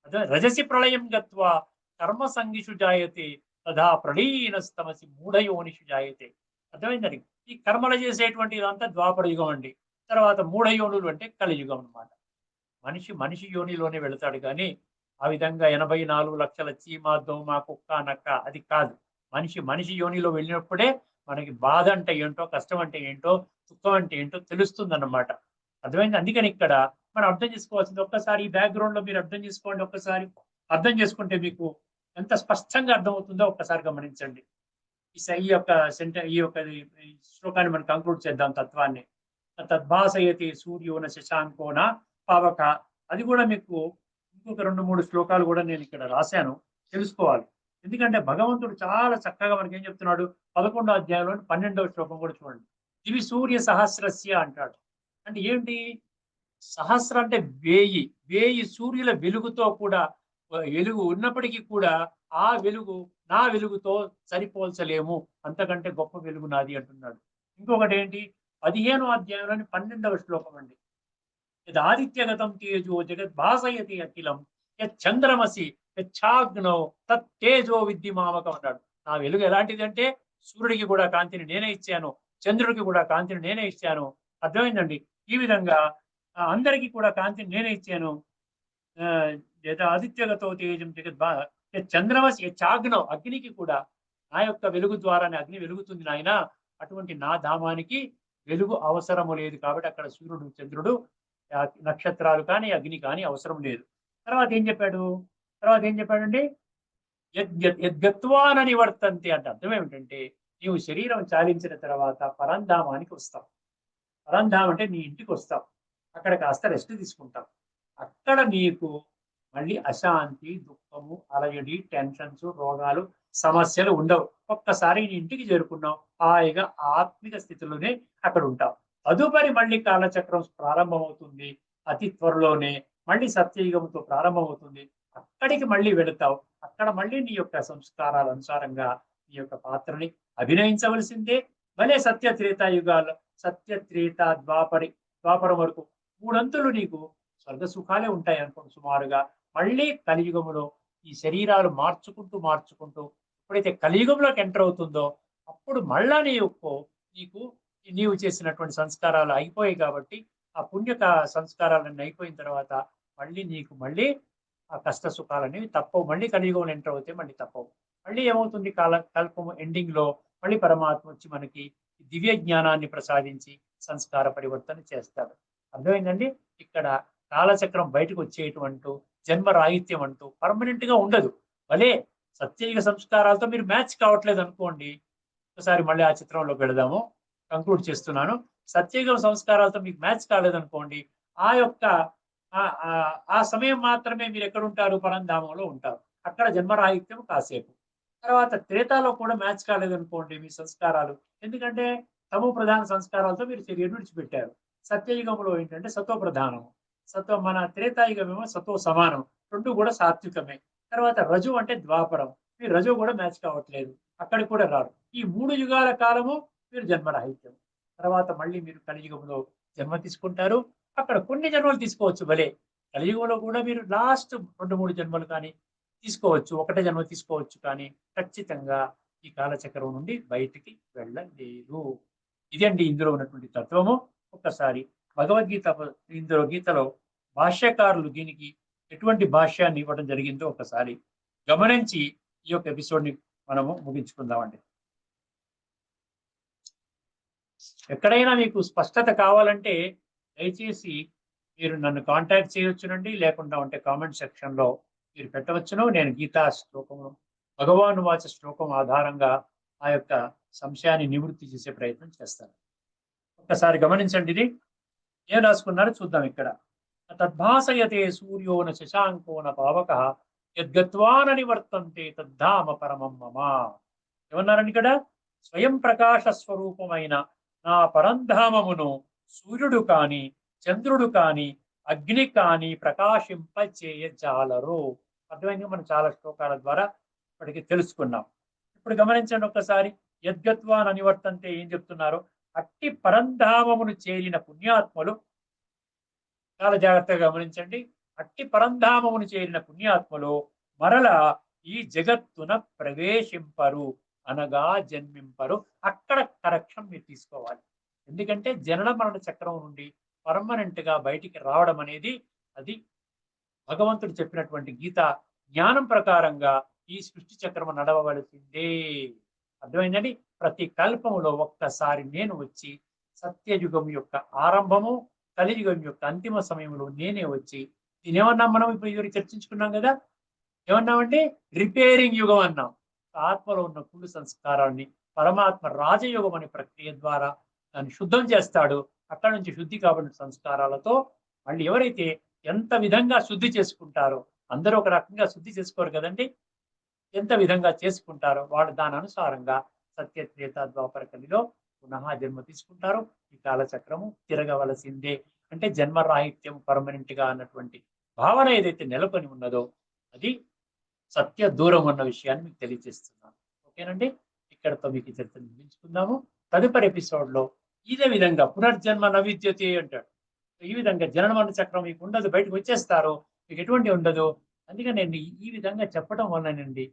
అదే రజసి ప్రళయం గత్వా కర్మ సంగిషు జాయతే తదా ప్రళీనస్తమసి మూఢయోనిషు జాయతే. అర్థమైందండి? ఈ కర్మలు చేసేటువంటి ఇదంతా ద్వాపర యుగం అండి. తర్వాత మూఢయోనులు అంటే కలియుగం అన్నమాట. మనిషి యోనిలోనే వెళతాడు కానీ ఆ విధంగా 84 లక్షల చీమ, దోమ, కుక్క, నక్క అది కాదు. మనిషి యోనిలో వెళ్ళినప్పుడే మనకి బాధ అంటే ఏంటో, కష్టం అంటే ఏంటో, దుఃఖం అంటే ఏంటో తెలుస్తుందన్నమాట. అర్థమైంది? అందుకని ఇక్కడ మనం అర్థం చేసుకోవాల్సింది ఒక్కసారి ఈ బ్యాక్గ్రౌండ్ లో మీరు అర్థం చేసుకోండి. ఒక్కసారి అర్థం చేసుకుంటే మీకు ఎంత స్పష్టంగా అర్థమవుతుందో ఒక్కసారి గమనించండి. ఈ యొక్క శ్లోకాన్ని మనం కంక్లూడ్ చేద్దాం తత్వాన్ని. తద్భాసయతి సూర్యోన శశాంకోన పావక. అది కూడా మీకు ఇంకొక 2-3 శ్లోకాలు కూడా నేను ఇక్కడ రాశాను, తెలుసుకోవాలి. ఎందుకంటే భగవంతుడు చాలా చక్కగా మనకి ఏం చెప్తున్నాడు? 11వ అధ్యాయంలో 12వ శ్లోకం కూడా చూడండి. దివి సూర్య సహస్రస్య అంటాడు. అంటే ఏంటి? సహస్ర అంటే 1000 సూర్యుల వెలుగుతో కూడా వెలుగు ఉన్నప్పటికీ కూడా ఆ వెలుగు నా వెలుగుతో సరిపోల్చలేము, అంతకంటే గొప్ప వెలుగు నాది అంటున్నాడు. ఇంకొకటి ఏంటి? 15వ అధ్యాయంలోని 12వ శ్లోకం అండి. యదాదిత్యగతం తేజో జగద్భాసయతి అఖిలం యచ్చంద్రమసి యచ్చాగ్నౌ తత్తేజో విద్ధిమామకం అన్నాడు. నా వెలుగు ఎలాంటిది అంటే సూర్యుడికి కూడా కాంతిని నేనే ఇచ్చాను, చంద్రుడికి కూడా కాంతిని నేనే ఇచ్చాను. అర్థమైందండి? ఈ విధంగా అందరికీ కూడా కాంతిని నేనే ఇచ్చాను. ఆదిత్యగతో తేజం చంద్రమసి యచ్చాగ్నౌ అగ్నికి కూడా నా యొక్క వెలుగు ద్వారానే అగ్ని వెలుగుతుంది నాయన. అటువంటి నా ధామానికి వెలుగు అవసరము లేదు కాబట్టి అక్కడ సూర్యుడు, చంద్రుడు, నక్షత్రాలు కానీ అగ్ని కానీ అవసరం లేదు. తర్వాత ఏం చెప్పాడండి? యద్గత్వానని వర్తంతే అంటే అర్థం ఏమిటంటే నీవు శరీరం చాలించిన తర్వాత పరంధామానికి వస్తావు. పరంధామం అంటే నీ ఇంటికి వస్తావు. అక్కడ కాస్త రెస్ట్ తీసుకుంటావు. అక్కడ నీకు మళ్ళీ అశాంతి, దుఃఖము, అలజడి, టెన్షన్స్, రోగాలు, సమస్యలు ఉండవు. ఒక్కసారి నీ ఇంటికి చేరుకున్నావు, హాయిగా ఆత్మిక స్థితిలోనే అక్కడ ఉంటావు. తదుపరి మళ్ళీ కాలచక్రం ప్రారంభమవుతుంది. అతి త్వరలోనే మళ్ళీ సత్యయుగంతో ప్రారంభమవుతుంది. అక్కడికి మళ్ళీ వెళతావు. అక్కడ మళ్ళీ నీ యొక్క సంస్కారాల అనుసారంగా నీ యొక్క పాత్రని అభినయించవలసిందే. భలే సత్య ద్వాపరం వరకు 3 అంతులు నీకు స్వర్గ సుఖాలే ఉంటాయి అనుకోండి సుమారుగా. మళ్ళీ కలియుగములో ఈ శరీరాలు మార్చుకుంటూ ఎప్పుడైతే కలియుగంలోకి ఎంటర్ అవుతుందో అప్పుడు మళ్ళా నీవు చేసినటువంటి సంస్కారాలు అయిపోయాయి కాబట్టి ఆ పుణ్య సంస్కారాలన్నీ అయిపోయిన తర్వాత మళ్ళీ ఆ కష్ట సుఖాలు అనేవి తప్పవు. మళ్ళీ కలియుగంలో ఎంటర్ అవుతే మళ్ళీ తప్పవు. మళ్ళీ ఏమవుతుంది? కల్పము ఎండింగ్ లో మళ్ళీ పరమాత్మ వచ్చి మనకి దివ్య జ్ఞానాన్ని ప్రసాదించి సంస్కార పరివర్తన చేస్తాడు. అర్థమైందండి? ఇక్కడ కాలచక్రం బయటకు వచ్చేటువంటి జన్మ రాహిత్యం అంటూ పర్మనెంట్ గా ఉండదు. భలే సత్యయుగ సంస్కారాలతో మీరు మ్యాచ్ కావట్లేదు అనుకోండి, ఒకసారి మళ్ళీ ఆ చిత్రంలోకి వెళదాము. కంక్లూడ్ చేస్తున్నాను. సత్యయుగ సంస్కారాలతో మీకు మ్యాచ్ కాలేదనుకోండి, ఆ సమయం మాత్రమే మీరు ఎక్కడ ఉంటారు? పరంధామంలో ఉంటారు. అక్కడ జన్మరాహిత్యం కాసేపు. తర్వాత త్రేతాలో కూడా మ్యాచ్ కాలేదనుకోండి మీ సంస్కారాలు, ఎందుకంటే తమో ప్రధాన సంస్కారాలతో మీరు శరీరం విడిచిపెట్టారు. సత్యయుగంలో ఏంటంటే సతో ప్రధానము. సత్వం. మన త్రేతాయుగమేమో సత్వ సమానం, రెండు కూడా సాత్వికమే. తర్వాత రజు అంటే ద్వాపరం, మీరు రజు కూడా మ్యాచ్ కావట్లేదు, అక్కడికి కూడా రారు. ఈ 3 యుగాల కాలము మీరు జన్మరాహిత్యం. తర్వాత మళ్ళీ మీరు కలియుగంలో జన్మ తీసుకుంటారు. అక్కడ కొన్ని జన్మలు తీసుకోవచ్చు భలే. కలియుగంలో కూడా మీరు లాస్ట్ 2, 3 జన్మలు కానీ తీసుకోవచ్చు, ఒకటే జన్మ తీసుకోవచ్చు, కానీ ఖచ్చితంగా ఈ కాలచక్రం నుండి బయటికి వెళ్ళలేరు. ఇదండి ఇందులో ఉన్నటువంటి తత్వము. ఒక్కసారి భగవద్గీత ఇందులో గీతలో భాష్యకారులు దీనికి ఎటువంటి భాష్యాన్ని ఇవ్వడం జరిగిందో ఒకసారి గమనించి ఈ యొక్క ఎపిసోడ్ ని మనము ముగించుకుందామండి. ఎక్కడైనా మీకు స్పష్టత కావాలంటే దయచేసి మీరు నన్ను కాంటాక్ట్ చేయవచ్చునండి, లేకుండా ఉంటే కామెంట్ సెక్షన్ లో మీరు పెట్టవచ్చును. నేను గీతా శ్లోకము, భగవాను వాచ శ్లోకం ఆధారంగా ఆ యొక్క సంశయాన్ని నివృత్తి చేసే ప్రయత్నం చేస్తాను. ఒక్కసారి గమనించండి, ఇది ఏం రాసుకున్నారో చూద్దాం. ఇక్కడ తద్భాసయతే సూర్యో న శశాంకో న పావకః యద్గత్వాన నివర్తంతే తద్ధామ పరమం మమ. ఏమన్నారండి ఇక్కడ? స్వయం ప్రకాశ స్వరూపమైన నా పరంధామమును సూర్యుడు కాని చంద్రుడు కాని అగ్ని కాని ప్రకాశింపచేయజాలరు. అర్థమైంది. మనం చాలా శ్లోకాల ద్వారా ఇప్పటికి తెలుసుకున్నాం. ఇప్పుడు గమనించండి ఒక్కసారి, యద్గత్వాన్ అనివర్తంతే ఏం చెప్తున్నారు? అట్టి పరంధామమును చేరిన పుణ్యాత్మలు, చాలా జాగ్రత్తగా గమనించండి, అట్టి పరంధామమును చేరిన పుణ్యాత్మలు మరల ఈ జగత్తున ప్రవేశింపరు, అనగా జన్మింపరు. అక్కడ కరెక్షన్ మీరు తీసుకోవాలి. ఎందుకంటే జనన మరణ చక్రం నుండి పర్మనెంట్ గా బయటికి రావడం అనేది అది భగవంతుడు చెప్పినటువంటి గీత జ్ఞానం ప్రకారంగా ఈ సృష్టి చక్రము నడవవలసిందే. అర్థమైందండి. ప్రతి కల్పములో ఒక్కసారి నేను వచ్చి సత్యయుగం యొక్క ఆరంభము, కలియుగం యొక్క అంతిమ సమయంలో నేనే వచ్చి దీనేమన్నాం మనం ఇప్పుడు ఇదివరకు చర్చించుకున్నాం కదా, ఏమన్నామంటే రిపేరింగ్ యుగం అన్నాం. ఆత్మలో ఉన్న కుళ్ళు సంస్కారాన్ని పరమాత్మ రాజయోగం అనే ప్రక్రియ ద్వారా దాన్ని శుద్ధం చేస్తాడు. అక్కడ నుంచి శుద్ధి కాబడిన సంస్కారాలతో మళ్ళీ ఎవరైతే ఎంత విధంగా శుద్ధి చేసుకుంటారో, అందరూ ఒక రకంగా శుద్ధి చేసుకోరు కదండి, ఎంత విధంగా చేసుకుంటారో వాళ్ళు దాని అనుసారంగా సత్య త్రేత ద్వాపర కలిలో పునః జన్మ తీసుకుంటారు. ఈ కాలచక్రము తిరగవలసిందే. అంటే జన్మరాహిత్యం పర్మనెంట్ గా అన్నటువంటి భావన ఏదైతే నెలకొని ఉన్నదో అది సత్య దూరం అన్న విషయాన్ని మీకు తెలియజేస్తున్నాను. ఓకేనండి. ఇక్కడతో మీకు చర్చను ముగించుకుందాము. తదుపరి ఎపిసోడ్ లో ఇదే విధంగా పునర్జన్మ నవిద్యతే అంటాడు. ఈ విధంగా జనన మరణ చక్రం మీకు ఉండదు, బయటకు వచ్చేస్తారు, మీకు ఎటువంటి ఉండదు. అందుకని నేను ఈ విధంగా చెప్పడం వల్లనండి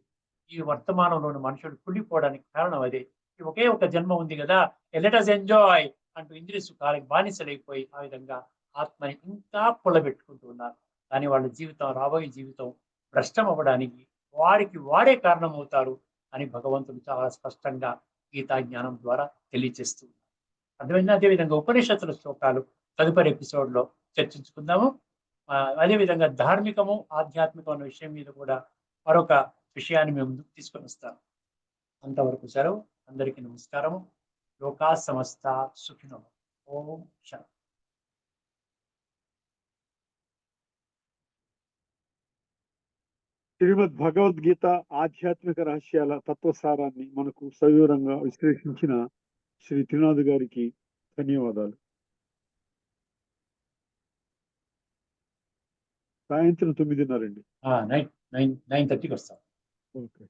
ఈ వర్తమానంలోని మనుషులు కుళ్ళిపోవడానికి కారణం అదే. ఒకే ఒక జన్మ ఉంది కదా, లెట్ us ఎంజాయ్ అంటూ ఇంద్రియ సుఖాలకు బానిసలైపోయి ఆ విధంగా ఆత్మని ఇంకా పొలబెట్టుకుంటూ ఉన్నారు. కానీ వాళ్ళ జీవితం, రాబోయే జీవితం భ్రష్టం అవ్వడానికి వారికి వారే కారణమవుతారు అని భగవంతుడు చాలా స్పష్టంగా గీతా జ్ఞానం ద్వారా తెలియజేస్తుంది. అర్థమైంది. అదేవిధంగా ఉపనిషత్తుల శ్లోకాలు తదుపరి ఎపిసోడ్ లో చర్చించుకుందాము. అదేవిధంగా ధార్మికము, ఆధ్యాత్మికం అనే విషయం మీద కూడా మరొక విషయాన్ని మేము ముందుకు తీసుకొని వస్తాం. అంతవరకు సెలవు. అందరికీ నమస్కారము. లోకా సమస్త సుఖినో. ఓం శాంతి. శ్రీమద్ భగవద్గీత ఆధ్యాత్మిక రహస్యాల తత్వసారాన్ని మనకు సవివరంగా విశ్లేషించిన శ్రీ త్రినాథ్ గారికి ధన్యవాదాలు. సాయంత్రం 9:30 9:30కి వస్తాం. ఓకే.